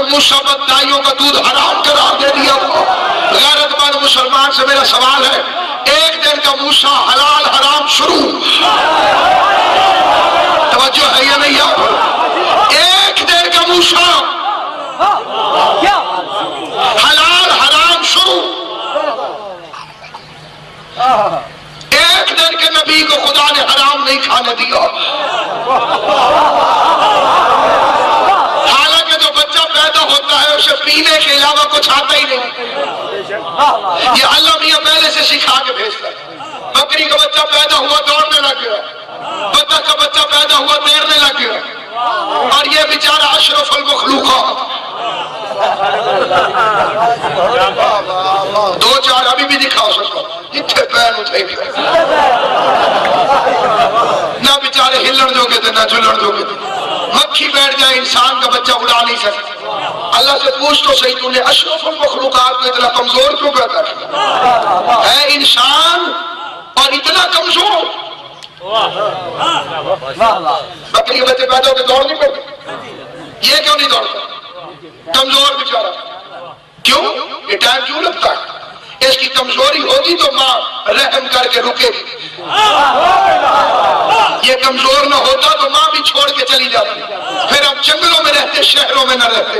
موسیٰ بدائیوں کا دودھ حرام قرار دے دیا تھا۔ غیرت مند مسلمان سے میرا سوال ہے، ایک دن کا موسیٰ حلال حرام شروع، توجہ ہے یا نہیں آپ؟ ایک دن کا موسیٰ حلال حرام شروع، ایک دن کے نبی کو خدا نے حرام نہیں کھانے دیا۔ حالانکہ جو بچہ پیدا ہوتا ہے اسے پینے کے علاوہ کچھ آتا ہی نہیں، یہ اللہ میاں پہلے سے سکھا کے بھیجتا ہے۔ بکری کا بچہ پیدا ہوا دوڑنے لگ گیا، بطخ کا بچہ پیدا ہوا تیرنے لگ گیا، اور یہ بیچارہ اشرف المخلوقات دو چار ابھی بھی دکھا سکتا اتنے پیر اٹھے گئے، نہ بیچارے ہلن جو گئے تھے نہ جلن جو گئے تھے۔ مکھی بیٹھ جائے انسان کا بچہ اڑا نہیں سکتا۔ اللہ سے پوچھ تو صحیح، تو نے اشرف المخلوقات کو اتنا کمزور کیوں پیدا کیا ہے؟ انسان اور اتنا کمزور، بکری کے بچے پیدا ہو کے دوڑ نہیں پڑتے، یہ کیوں نہیں دوڑتا؟ کمزور بیچارہ، کیوں؟ یہ ٹائم کیوں لگتا ہے؟ اس کی کمزوری ہوگی تو ماں رحم کر کے رکے گی، یہ کمزور نہ ہوتا تو ماں بھی چھوڑ کے چلی جاتی، پھر اب جنگلوں میں رہتے شہروں میں نہ رہتے۔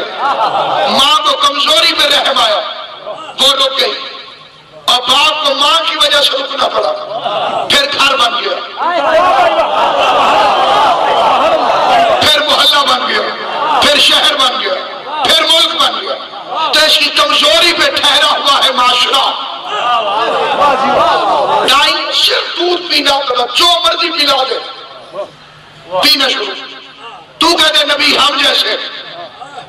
ماں کو کمزوری میں رحم آیا، وہ رک گئی، اور باپ کو ماں کی وجہ سے رکنا پڑا، پھر گھر بن گیا، پھر محلہ بن گیا، پھر شہر بن گیا، پھر ملک بن گیا۔ تو اس کی کمزوری پہ ٹھہرا ہوا ہے معاشرہ۔ دائی صرف دودھ پینا کرا، جو مرضی پلا دے، پینا شروع۔ تو کہتے نبی ہم جیسے،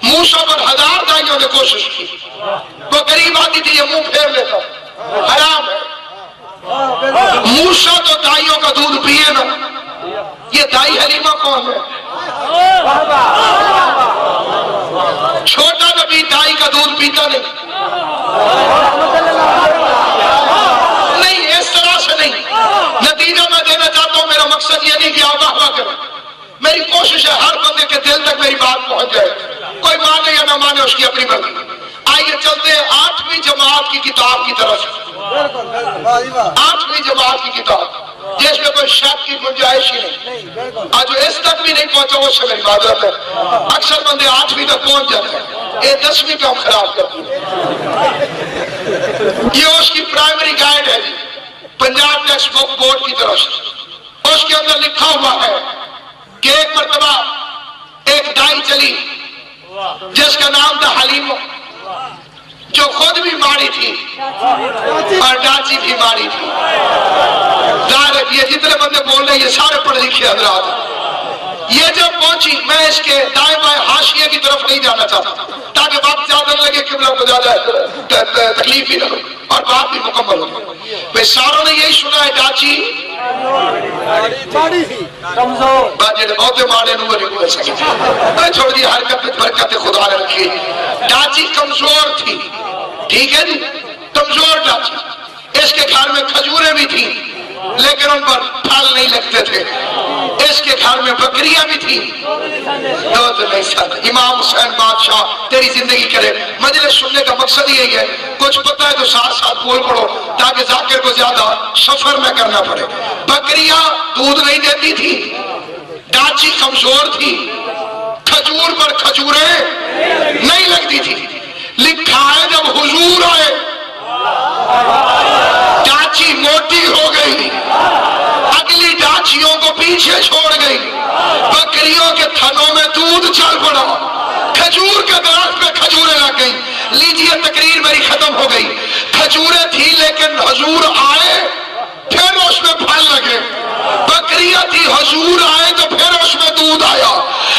موسیٰ پر 1000 دائیوں نے کوشش کی، وہ قریب آتی تھی یہ منہ پھیر لیتا، حرام ہے۔ موسیٰ تو دائیوں کا دودھ پیے نا، یہ دائی حلیمہ کون ہے؟ چھوٹا نبی دائی کا دودھ پیتا نہیں، نہیں اس طرح سے نہیں۔ نتیجہ میں دینا چاہتا ہوں، میرا مقصد یہ نہیں کہ آپ واہ واہ کریں، میری کوشش ہے ہر بندے کے دل تک میری بات پہنچ جائے، کوئی مانے یا نہ مانے اس کی اپنی مرضی۔ آئیے چلتے ہیں 8ویں جماعت کی کتاب کی طرف، 8ویں جماعت کی کتاب جس میں کوئی شک کی گنجائش ہی نہیں، آج جو اس تک بھی نہیں پہنچا وہ سے میری معذرت ہے۔ اکثر بندے 8ویں تک پہنچ جاتے ہیں، یہ 10ویں کا ہم خراب کرتے ہیں۔ یہ اس کی پرائمری گائیڈ ہے جی، پنجاب ٹیکسٹ بک بورڈ کی طرف سے، اس کے اندر لکھا ہوا ہے کہ ایک مرتبہ ایک دائی چلی جس کا نام تھا حلیمہ، جو خود بھی ماری تھی اور ڈاچی بھی ماری تھی۔ ظاہر ہے یہ جتنے بندے بول رہے ہیں یہ سارے پڑھ لکھے حضرات۔ یہ جب پہنچی، میں اس کے دائیں بائیں حاشیے کی طرف نہیں جانا چاہتا تاکہ بات زیادہ نہ لگے، قبلہ کو زیادہ تکلیف بھی نہ ہو اور بات بھی مکمل ہو۔ بھئی ساروں نے یہی سنا ہے ڈاچی بہت مانے نو نہیں بول سکتے، میں چھوڑ دی حرکت برکت خدا نے رکھی۔ ڈاچی کمزور تھی، ٹھیک ہے جی، کمزور ڈاچی۔ اس کے گھر میں کھجوریں بھی تھیں لیکن ان پر پھل نہیں لگتے تھے، اس کے گھر میں بکریاں بھی تھیں، دودھ نہیں سکتے۔ امام حسین بادشاہ تیری زندگی کرے، مجلس سننے کا مقصد یہی ہے، کچھ پتہ ہے تو ساتھ ساتھ بول پڑو تاکہ ذاکر کو زیادہ سفر نہ کرنا پڑے۔ بکریاں دودھ نہیں دیتی تھی، ڈاچی کمزور تھی، کھجور پر کھجوریں نہیں لگتی تھی۔ لکھا ہے جب حضور آئے ڈاچی موٹی ہو گئی، اگلی ڈاچیوں کو پیچھے چھوڑ گئی، بکریوں کے تھنوں میں دودھ چل پڑا، کھجور کے درخت پہ کھجوریں لگ گئی۔ لیجیے تقریر میری ختم ہو گئی، کھجوریں تھی لیکن حضور آئے پھر اس میں پھل لگے، بکریاں تھی حضور آئے تو پھر اس میں دودھ آیا۔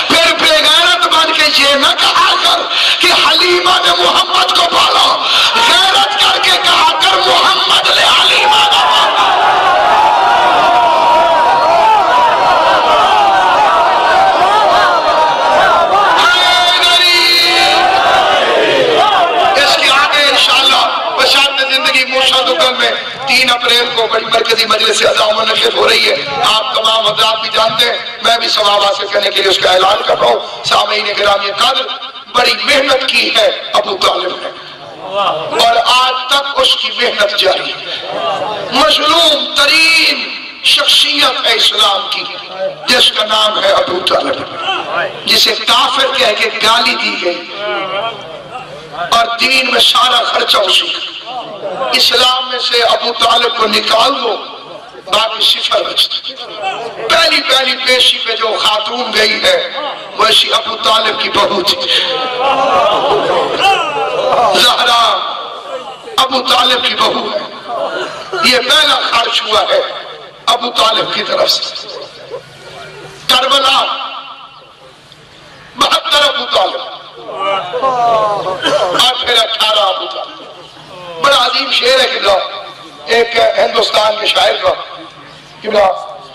پھر بے غیرت بن کے یہ نہ کہا کر کہ حلیمہ نے محمد کو پالا، غیرت کر کے کہا کر محمد نے حلیمہ کو پالا۔ اس کے آگے انشاءاللہ بشارت زندگی موسیٰ دکل میں 3 اپریل کو بڑی مرکزی مجلس اعظام منعقد ہو رہی ہے، آپ تمام حضرات بھی جانتے ہیں، میں بھی ثواب حاصل کرنے کے لیے اس کا اعلان کر رہا ہوں۔ سامعین گرامی قدر، بڑی محنت کی ہے ابو طالب نے، اور آج تک اس کی محنت جاری ہے۔ مظلوم ترین شخصیت ہے اسلام کی جس کا نام ہے ابو طالب، جسے کافر کہہ کے گالی دی گئی اور دین میں سارا خرچہ اسی کا۔ اسلام میں سے ابو طالب کو نکال دو، باقی صفر بچتا۔ پہلی پیشی پہ جو خاتون گئی ہے وہ ایسی ابو طالب کی بہو تھی، زہرا ابو طالب کی بہو ہے۔ یہ پہلا خرچ ہوا ہے ابو طالب کی طرف سے۔ کربلا 72 ابو طالب اور پھر 18 ابو طالب۔ بڑا عظیم شعر ہے کہ ایک ہندوستان کے شاعر کا،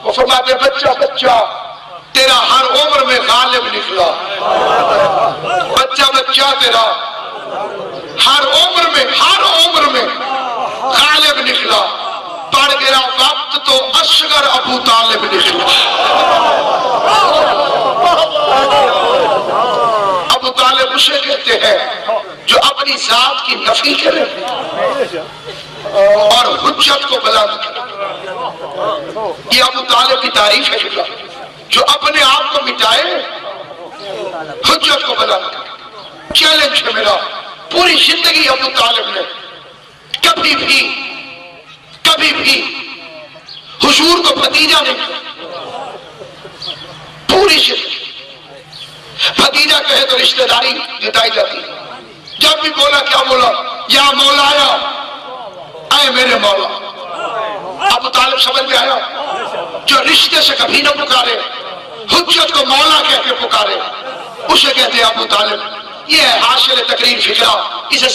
وہ فرماتے ہیں بچہ بچہ تیرا ہر عمر میں غالب نکلا، بچہ بچہ تیرا ہر عمر میں غالب نکلا، پڑ گیا وقت تو اصغر ابو طالب نکلا۔ ابو طالب اسے کہتے ہیں جو اپنی ذات کی نفی کرے اور حجت کو بلند کرے۔ یہ ابو طالب کی تعریف ہے جو اپنے آپ کو مٹائے، حجت کو بلند کرے۔ چیلنج ہے میرا، پوری زندگی ابو طالب نے کبھی بھی حضور کو بھتیجا نہیں کہا، پوری زندگی۔ بھتیجا کہے تو رشتہ داری جتائی جاتی، جب بھی بولا کیا بولا؟ یا مولایا، اے میرے مولا۔ ابو طالب سمجھ میں آیا، جو رشتے سے کبھی نہ پکارے، حجت کو مولا کہہ کے پکارے، اسے کہتے ہیں ابو طالب۔ یہ ہے حاصل تقریر فکرہ، اسے